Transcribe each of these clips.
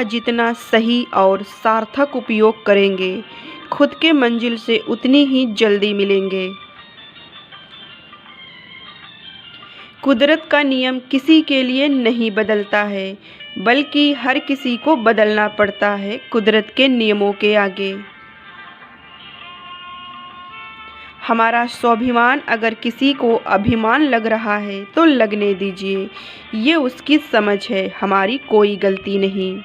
का जितना सही और सार्थक उपयोग करेंगे, खुद के मंजिल से उतनी ही जल्दी मिलेंगे। कुदरत का नियम किसी के लिए नहीं बदलता है, बल्कि हर किसी को बदलना पड़ता है कुदरत के नियमों के आगे। हमारा स्वाभिमान अगर किसी को अभिमान लग रहा है तो लगने दीजिए, ये उसकी समझ है, हमारी कोई गलती नहीं।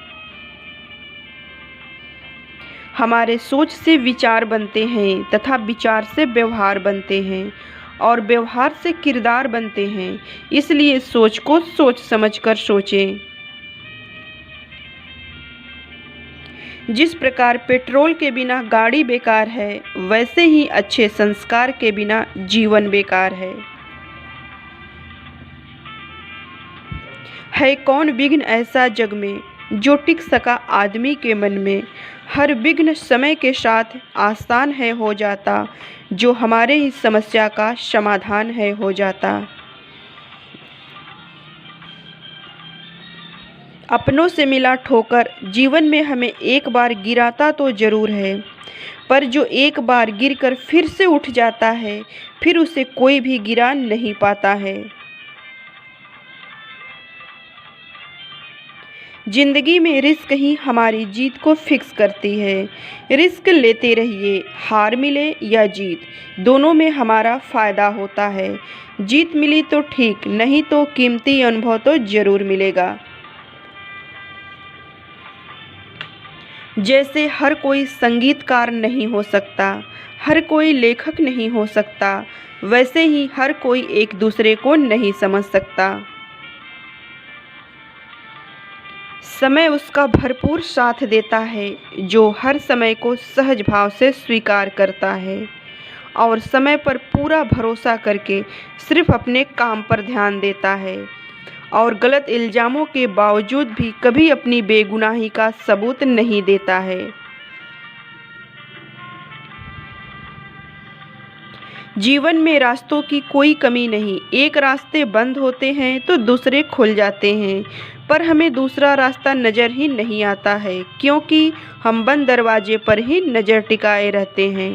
हमारे सोच से विचार बनते हैं तथा विचार से व्यवहार बनते हैं और व्यवहार से किरदार बनते हैं, इसलिए सोच को सोच समझकर सोचें। जिस प्रकार पेट्रोल के बिना गाड़ी बेकार है, वैसे ही अच्छे संस्कार के बिना जीवन बेकार है। कौन विघ्न ऐसा जग में जो टिक सका आदमी के मन में। हर विघ्न समय के साथ आसान है हो जाता, जो हमारे ही समस्या का समाधान है हो जाता। अपनों से मिला ठोकर जीवन में हमें एक बार गिराता तो ज़रूर है, पर जो एक बार गिरकर फिर से उठ जाता है, फिर उसे कोई भी गिरा नहीं पाता है। जिंदगी में रिस्क ही हमारी जीत को फिक्स करती है। रिस्क लेते रहिए, हार मिले या जीत, दोनों में हमारा फ़ायदा होता है। जीत मिली तो ठीक, नहीं तो कीमती अनुभव तो ज़रूर मिलेगा। जैसे हर कोई संगीतकार नहीं हो सकता, हर कोई लेखक नहीं हो सकता, वैसे ही हर कोई एक दूसरे को नहीं समझ सकता। समय उसका भरपूर साथ देता है, जो हर समय को सहज भाव से स्वीकार करता है और समय पर पूरा भरोसा करके सिर्फ अपने काम पर ध्यान देता है और गलत इल्ज़ामों के बावजूद भी कभी अपनी बेगुनाही का सबूत नहीं देता है। जीवन में रास्तों की कोई कमी नहीं, एक रास्ते बंद होते हैं तो दूसरे खुल जाते हैं, पर हमें दूसरा रास्ता नज़र ही नहीं आता है, क्योंकि हम बंद दरवाजे पर ही नज़र टिकाए रहते हैं।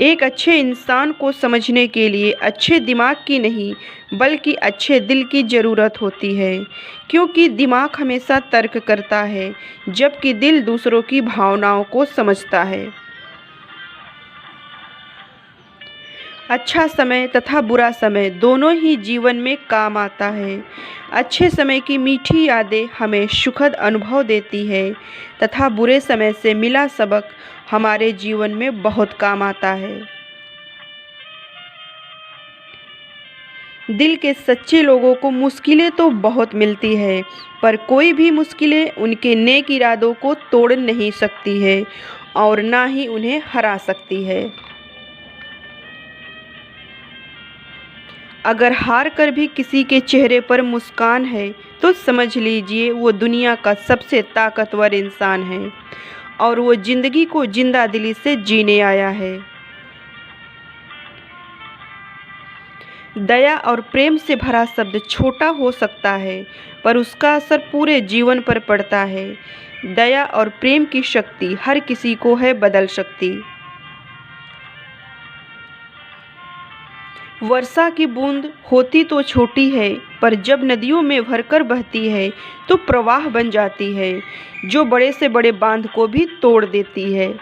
एक अच्छे इंसान को समझने के लिए अच्छे दिमाग की नहीं, बल्कि अच्छे दिल की ज़रूरत होती है, क्योंकि दिमाग हमेशा तर्क करता है, जबकि दिल दूसरों की भावनाओं को समझता है। अच्छा समय तथा बुरा समय दोनों ही जीवन में काम आता है। अच्छे समय की मीठी यादें हमें सुखद अनुभव देती है तथा बुरे समय से मिला सबक हमारे जीवन में बहुत काम आता है। दिल के सच्चे लोगों को मुश्किलें तो बहुत मिलती है, पर कोई भी मुश्किलें उनके नेक इरादों को तोड़ नहीं सकती है और ना ही उन्हें हरा सकती है। अगर हार कर भी किसी के चेहरे पर मुस्कान है, तो समझ लीजिए वो दुनिया का सबसे ताकतवर इंसान है और वो ज़िंदगी को जिंदा दिली से जीने आया है। दया और प्रेम से भरा शब्द छोटा हो सकता है, पर उसका असर पूरे जीवन पर पड़ता है। दया और प्रेम की शक्ति हर किसी को है बदल सकती। वर्षा की बूंद होती तो छोटी है, पर जब नदियों में भरकर बहती है तो प्रवाह बन जाती है, जो बड़े से बड़े बांध को भी तोड़ देती है।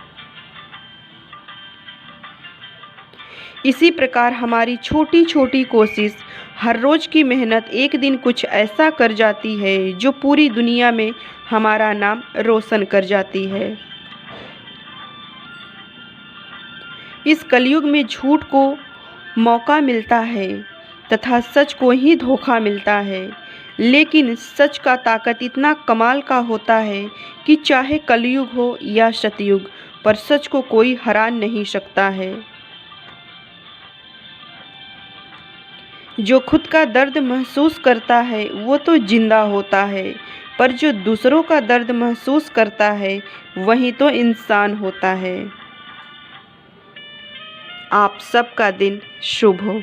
इसी प्रकार हमारी छोटी छोटी कोशिश, हर रोज़ की मेहनत एक दिन कुछ ऐसा कर जाती है जो पूरी दुनिया में हमारा नाम रोशन कर जाती है। इस कलयुग में झूठ को मौका मिलता है तथा सच को ही धोखा मिलता है, लेकिन सच का ताकत इतना कमाल का होता है कि चाहे कलयुग हो या सतयुग, पर सच को कोई हरा नहीं सकता है। जो खुद का दर्द महसूस करता है वो तो जिंदा होता है, पर जो दूसरों का दर्द महसूस करता है वही तो इंसान होता है। आप सबका दिन शुभ हो।